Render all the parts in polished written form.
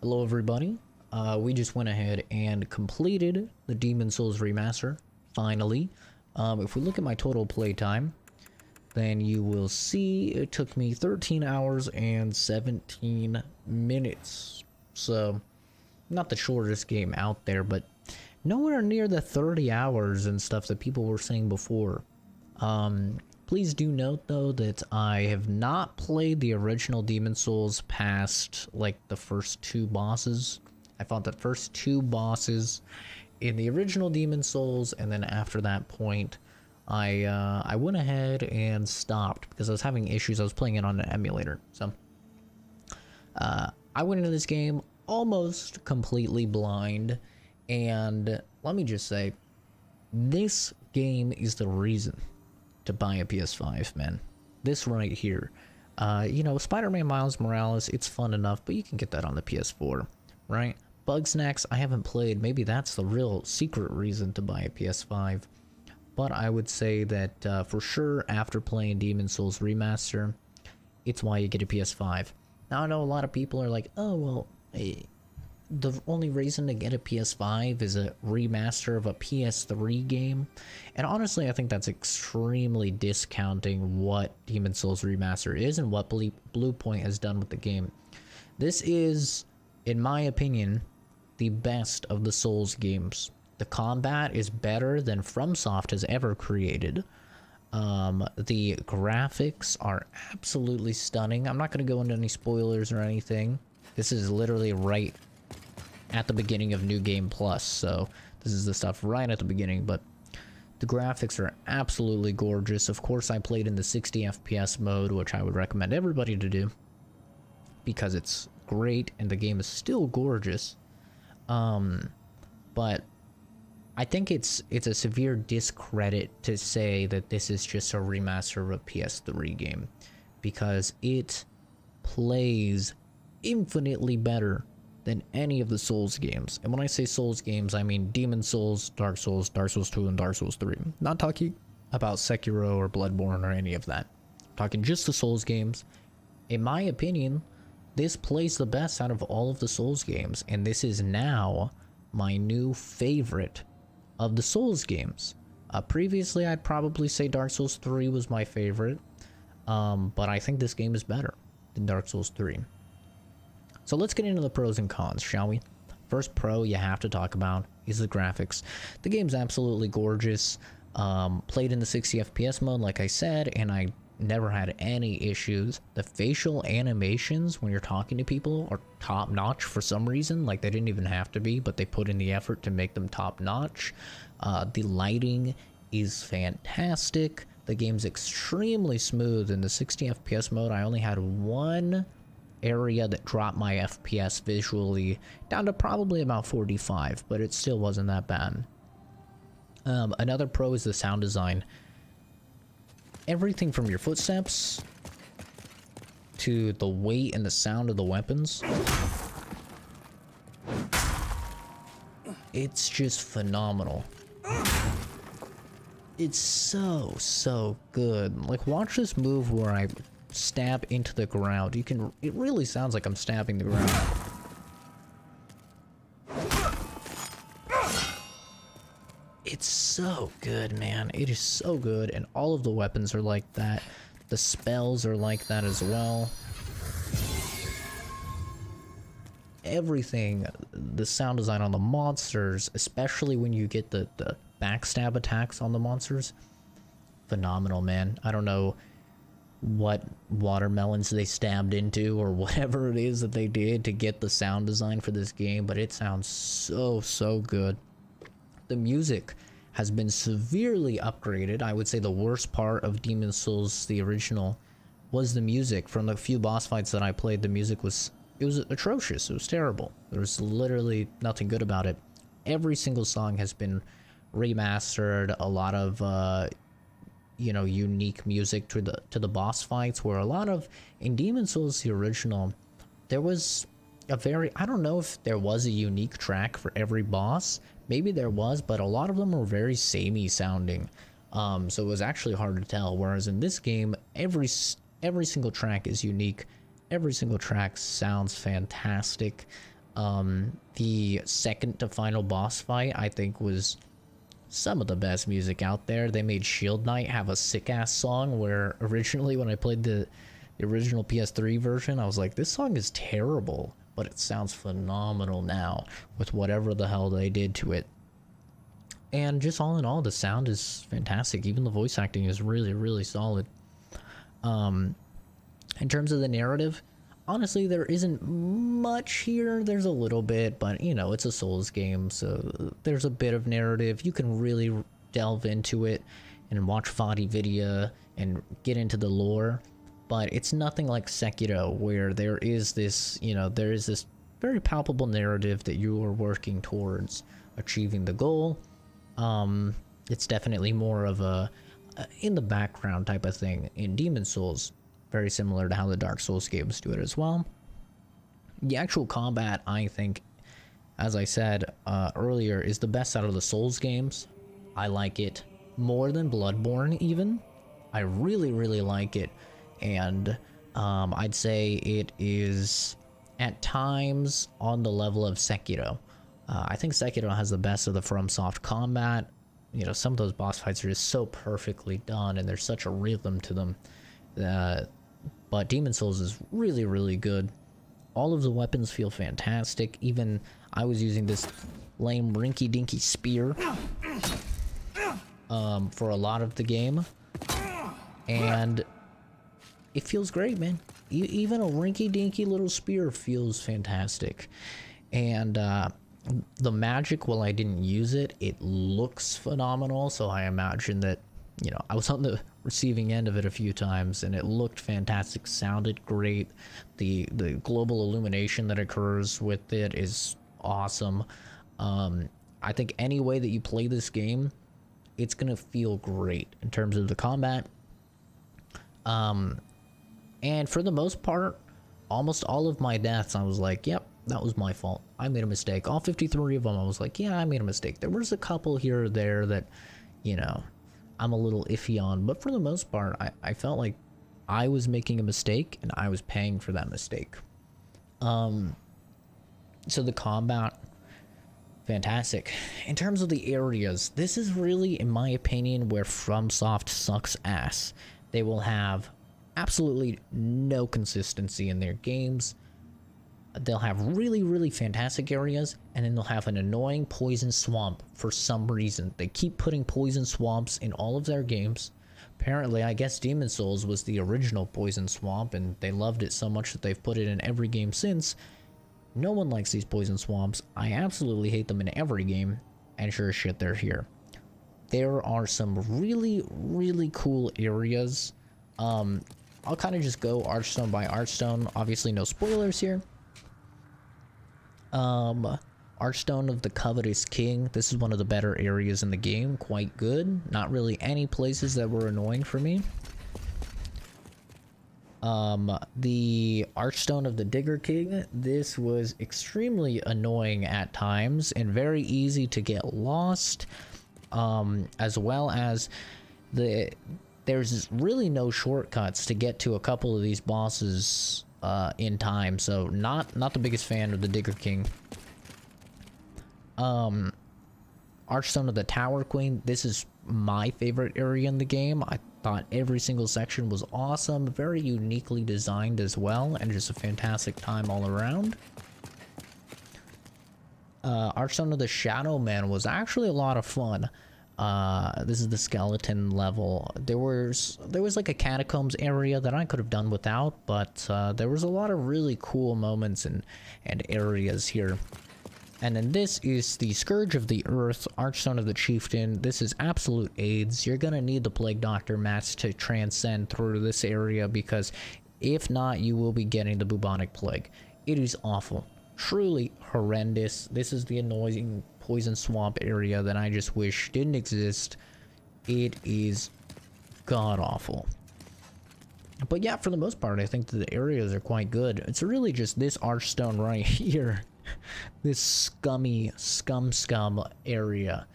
Hello everybody, we just went ahead and completed the Demon Souls Remaster, finally. If we look at my total playtime, then you will see it took me 13 hours and 17 minutes. So, not the shortest game out there, but nowhere near the 30 hours and stuff that people were saying before. Please do note though that I have not played the original Demon Souls past like the first two bosses. I fought the first two bosses in the original Demon Souls, and then after that point I went ahead and stopped because I was having issues. I was playing it on an emulator. So I went into this game almost completely blind, and let me just say, this game is the reason to buy a PS5, man. This right here. You know, Spider-Man Miles Morales, it's fun enough, but you can get that on the PS4, right? Bugsnax, I haven't played. Maybe that's the real secret reason to buy a PS5. But I would say that for sure, after playing Demon Souls Remaster, it's why you get a PS5. Now, I know a lot of people are like, oh, well, the only reason to get a PS5 is a remaster of a PS3 game. And honestly, I think that's extremely discounting what Demon Souls Remaster is and what Bluepoint has done with the game. This is, in my opinion, the best of the Souls games. The combat is better than FromSoft has ever created. The graphics are absolutely stunning. I'm not going to go into any spoilers or anything. This is literally right at the beginning of New Game Plus, so this is the stuff right at the beginning, but the graphics are absolutely gorgeous. Of course, I played in the 60 FPS mode, which I would recommend everybody to do because it's great and the game is still gorgeous. But I think it's a severe discredit to say that this is just a remaster of a PS3 game, because it plays infinitely better than any of the Souls games. And when I say Souls games, I mean Demon Souls, Dark Souls, Dark Souls 2, and Dark Souls 3. Not talking about Sekiro or Bloodborne or any of that. I'm talking just the Souls games. In my opinion, this plays the best out of all of the Souls games, and this is now my new favorite of the Souls games. Previously, I'd probably say Dark Souls 3 was my favorite, but I think this game is better than Dark Souls 3. So let's get into the pros and cons, shall we? First pro you have to talk about is the graphics. The game's absolutely gorgeous. Played in the 60 FPS mode, like I said, and I never had any issues. The facial animations when you're talking to people are top notch for some reason. Like, they didn't even have to be, but they put in the effort to make them top notch. The lighting is fantastic. The game's extremely smooth. In the 60 FPS mode, I only had one area that dropped my FPS visually down to probably about 45, but it still wasn't that bad. Another pro is the sound design. Everything from your footsteps to the weight and the sound of the weapons, it's just phenomenal. It's so good. Like, watch this move where I stab into the ground. It really sounds like I'm stabbing the ground. It's so good, man. It is so good, and all of the weapons are like that. The spells are like that as well. Everything, the sound design on the monsters, especially when you get the backstab attacks on the monsters, phenomenal, man. I don't know what watermelons they stabbed into or whatever it is that they did to get the sound design for this game, but it sounds so good. The music has been severely upgraded. I would say the worst part of Demon Souls, the original, was the music. From the few boss fights that I played, the music was atrocious. It was terrible. There was literally nothing good about it. Every single song has been remastered. A lot of you know, unique music to the boss fights, where a lot of, in Demon Souls the original, there was a very, I don't know if there was a unique track for every boss. Maybe there was, but a lot of them were very samey sounding. So it was actually hard to tell. Whereas in this game, every single track is unique. Every single track sounds fantastic. The second to final boss fight, I think, was some of the best music out there. They made Shield Knight have a sick-ass song where originally when I played the original PS3 version, I was like, this song is terrible, but it sounds phenomenal now with whatever the hell they did to it. And just all in all, the sound is fantastic. Even the voice acting is really, really solid. In terms of the narrative, honestly, there isn't much here. There's a little bit, but you know, it's a Souls game, so there's a bit of narrative. You can really delve into it and watch VOD and get into the lore, but it's nothing like Sekiro, where there is this, you know, there is this very palpable narrative that you are working towards achieving the goal. It's definitely more of a in the background type of thing. In Demon Souls, very similar to how the Dark Souls games do it as well. The actual combat, I think, as I said earlier, is the best out of the Souls games. I like it more than Bloodborne even. I really, really like it. And I'd say it is at times on the level of Sekiro. I think Sekiro has the best of the FromSoft combat. You know, some of those boss fights are just so perfectly done, and there's such a rhythm to them. But Demon Souls is really, really good. All of the weapons feel fantastic. Even I was using this lame rinky-dinky spear for a lot of the game, and it feels great, man. Even a rinky-dinky little spear feels fantastic. And the magic, while I didn't use it, it looks phenomenal, so I imagine that, you know, I was on the receiving end of it a few times, and it looked fantastic, sounded great. The global illumination that occurs with it is awesome. I think any way that you play this game, it's gonna feel great in terms of the combat. And for the most part, almost all of my deaths, I was like, yep, that was my fault. I made a mistake. All 53 of them, I was like, yeah, I made a mistake. There was a couple here or there that, you know, I'm a little iffy on, but for the most part, I felt like I was making a mistake and I was paying for that mistake. So the combat, fantastic. In terms of the areas, this is really, in my opinion, where FromSoft sucks ass. They will have absolutely no consistency in their games. They'll have really, really fantastic areas, and then they'll have an annoying poison swamp for some reason. They keep putting poison swamps in all of their games. Apparently, I guess Demon Souls was the original poison swamp, and they loved it so much that they've put it in every game since. No one likes these poison swamps. I absolutely hate them in every game, and sure as shit, they're here. There are some really, really cool areas. I'll kind of just go Artstone by Artstone. Obviously, no spoilers here. Artstone of the Covetous King. This is one of the better areas in the game. Quite good. Not really any places that were annoying for me. The Artstone of the Digger King. This was extremely annoying at times and very easy to get lost. As well as there's really no shortcuts to get to a couple of these bosses in time, so not the biggest fan of the Digger King. Artstone of the Tower Queen. This is my favorite area in the game. I thought every single section was awesome, very uniquely designed as well, and just a fantastic time all around. Artstone of the Shadow Man was actually a lot of fun. This is the skeleton level. There was like a catacombs area that I could have done without, but there was a lot of really cool moments and areas here. And then this is the Scourge of the Earth, Artstone of the Chieftain. This is absolute AIDS. You're gonna need the Plague Doctor mats to transcend through this area, because if not, you will be getting the bubonic plague. It is awful. Truly horrendous. This is the annoying poison swamp area that I just wish didn't exist. It is god awful. But yeah, for the most part, I think that the areas are quite good. It's really just this Artstone right here. This scum area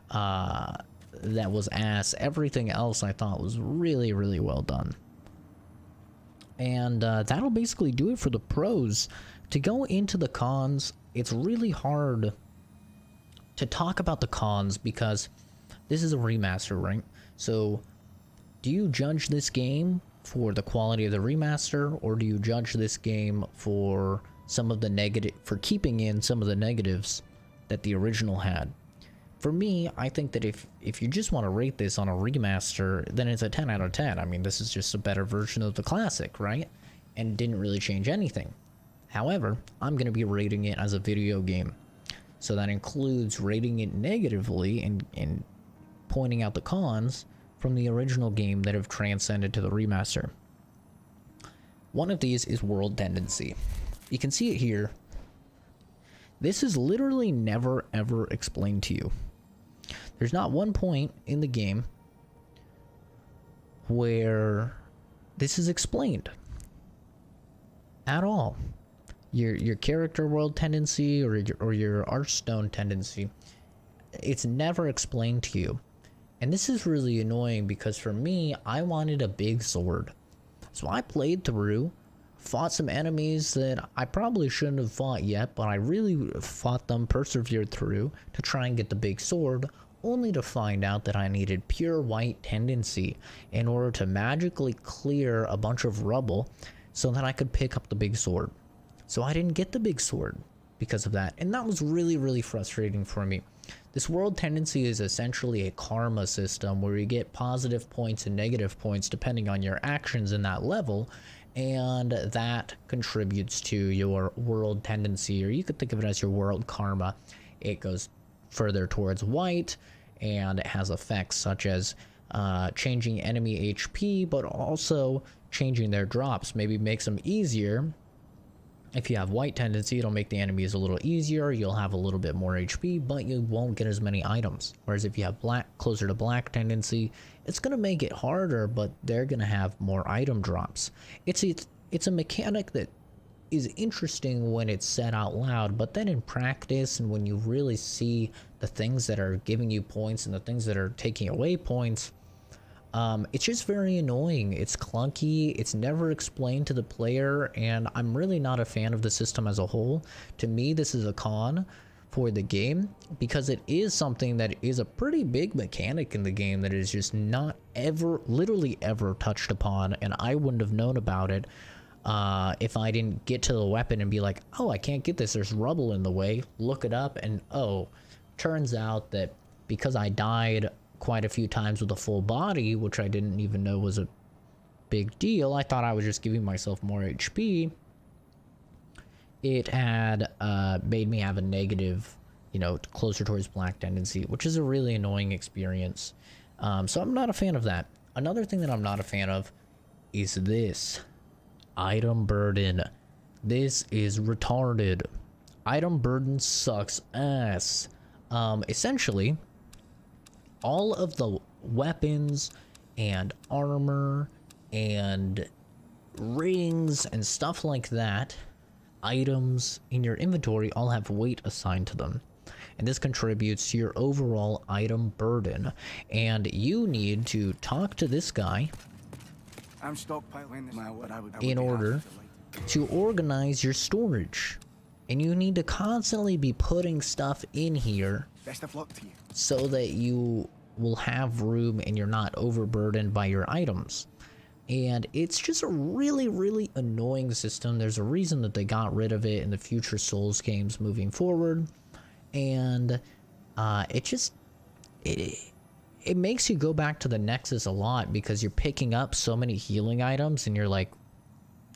that was ass. Everything else I thought was really, really well done. And that'll basically do it for the pros. To go into the cons, it's really hard to talk about the cons because this is a remaster, right? So do you judge this game for the quality of the remaster, or do you judge this game for some of the keeping in some of the negatives that the original had? For me, I think that if you just want to rate this on a remaster, then it's a 10 out of 10. I mean, this is just a better version of the classic, right? And didn't really change anything. However, I'm going to be rating it as a video game. So that includes rating it negatively and pointing out the cons from the original game that have transcended to the remaster. One of these is world tendency. You can see it here. This is literally never ever explained to you. There's not one point in the game where this is explained at all. Your character world tendency or your Artstone tendency, it's never explained to you. And this is really annoying because for me, I wanted a big sword. So I played through, fought some enemies that I probably shouldn't have fought yet, but I really fought them, persevered through to try and get the big sword, only to find out that I needed pure white tendency in order to magically clear a bunch of rubble so that I could pick up the big sword. So I didn't get the big sword because of that, and that was really, really frustrating for me. This world tendency is essentially a karma system where you get positive points and negative points depending on your actions in that level, and that contributes to your world tendency, or you could think of it as your world karma. It goes further towards white, and it has effects such as changing enemy HP, but also changing their drops. Maybe makes them easier. If you have white tendency, it'll make the enemies a little easier, you'll have a little bit more HP, but you won't get as many items. Whereas if you have closer to black tendency, it's going to make it harder, but they're going to have more item drops. It's a mechanic that is interesting when it's said out loud, but then in practice and when you really see the things that are giving you points and the things that are taking away points, it's just very annoying. It's clunky, it's never explained to the player, and I'm really not a fan of the system as a whole. To me, this is a con for the game because it is something that is a pretty big mechanic in the game that is just not literally ever touched upon, and I wouldn't have known about it if I didn't get to the weapon and be like, oh, I can't get this, there's rubble in the way, look it up, and oh, turns out that because I died quite a few times with a full body, which I didn't even know was a big deal, I thought I was just giving myself more HP, it had made me have a negative, closer towards black tendency, which is a really annoying experience. So I'm not a fan of that. Another thing that I'm not a fan of is this item burden. This is retarded. Item burden sucks ass. Essentially, all of the weapons and armor and rings and stuff like that, items in your inventory all have weight assigned to them, and this contributes to your overall item burden, and you need to talk to this guy I'm stockpiling this in order to organize your storage, and you need to constantly be putting stuff in here Best of luck to you. so that you will have room and you're not overburdened by your items. And it's just a really, really annoying system. There's a reason that they got rid of it in the future Souls games moving forward, and it makes you go back to the Nexus a lot because you're picking up so many healing items and you're like,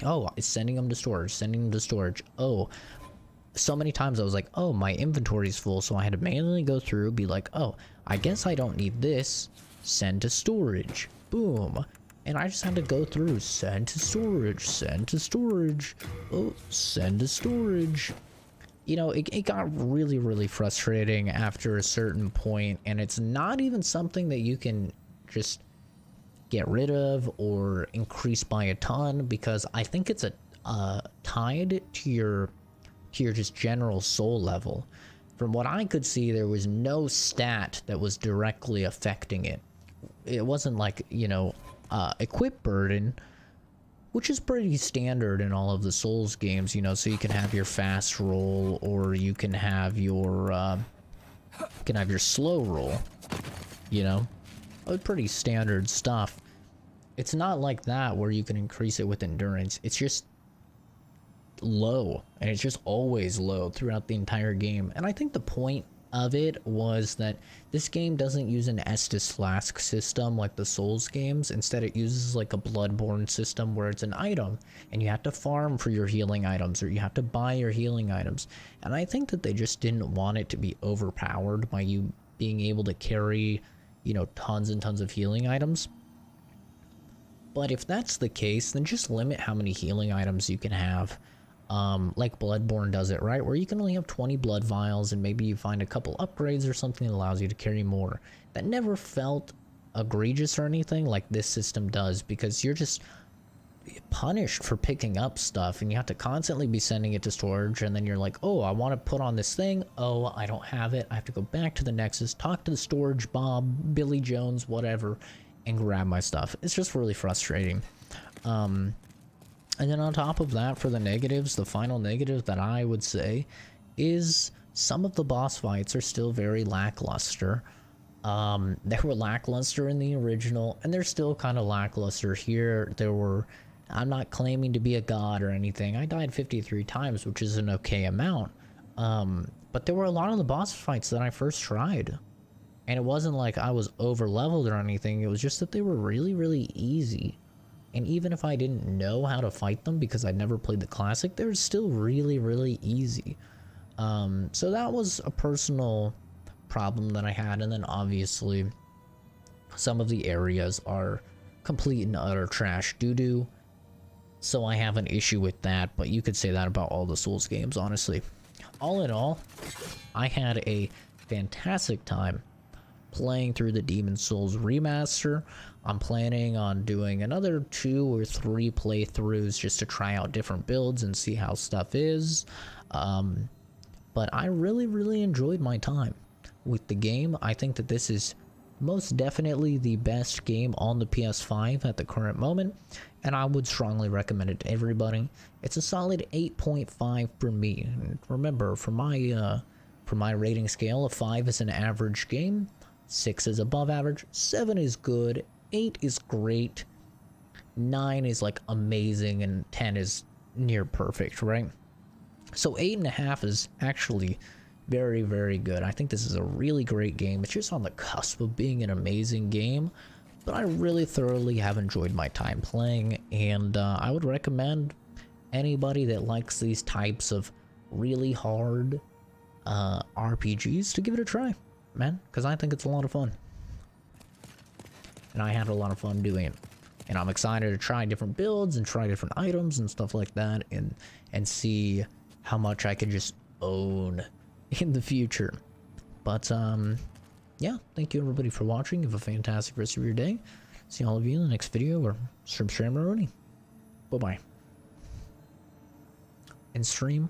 oh, it's sending them to storage, oh, so many times I was like, oh, my inventory's full, so I had to manually go through, be like, oh, I guess I don't need this, send to storage, boom, and I just had to go through, send to storage, oh, send to storage. It got really, really frustrating after a certain point, and it's not even something that you can just get rid of or increase by a ton, because I think it's tied to your just general soul level. From what I could see, there was no stat that was directly affecting it. It wasn't like, equip burden, which is pretty standard in all of the Souls games, you know, so you can have your fast roll, or you can have your slow roll, you know, pretty standard stuff. It's not like that where you can increase it with endurance. It's just low, and it's just always low throughout the entire game. And I think the point of it was that this game doesn't use an Estus Flask system like the Souls games. Instead, it uses like a Bloodborne system where it's an item and you have to farm for your healing items, or you have to buy your healing items. And I think that they just didn't want it to be overpowered by you being able to carry, you know, tons and tons of healing items. But if that's the case, then just limit how many healing items you can have. Like Bloodborne does it, right? Where you can only have 20 blood vials, and maybe you find a couple upgrades or something that allows you to carry more. That never felt egregious or anything like this system does, because you're just punished for picking up stuff, and you have to constantly be sending it to storage, and then you're like, oh, I want to put on this thing. Oh, I don't have it. I have to go back to the Nexus, talk to the storage Bob, Billy Jones, whatever, and grab my stuff. It's just really frustrating. And then on top of that, for the negatives, the final negative that I would say is some of the boss fights are still very lackluster. They were lackluster in the original, and they're still kind of lackluster here. I'm not claiming to be a god or anything. I died 53 times, which is an okay amount. But there were a lot of the boss fights that I first tried, and it wasn't like I was over leveled or anything. It was just that they were really, really easy. And even if I didn't know how to fight them because I'd never played the classic, they were still really, really easy. So that was a personal problem that I had. And then obviously some of the areas are complete and utter trash doo-doo. So I have an issue with that, but you could say that about all the Souls games, honestly. All in all, I had a fantastic time playing through the Demon's Souls remaster. I'm planning on doing another 2 or 3 playthroughs just to try out different builds and see how stuff is. But I really, really enjoyed my time with the game. I think that this is most definitely the best game on the PS5 at the current moment, and I would strongly recommend it to everybody. It's a solid 8.5 for me. And remember, for my rating scale, a 5 is an average game, 6 is above average, 7 is good, 8 is great, 9 is like amazing, and 10 is near perfect, right? So 8.5 is actually very, very good. I think this is a really great game. It's just on the cusp of being an amazing game, but I really thoroughly have enjoyed my time playing, and I would recommend anybody that likes these types of really hard RPGs to give it a try, man, because I think it's a lot of fun. And I had a lot of fun doing it. And I'm excited to try different builds and try different items and stuff like that, and see how much I can just own in the future. But yeah, thank you everybody for watching. Have a fantastic rest of your day. See all of you in the next video, or stream Rooney. Bye bye. And stream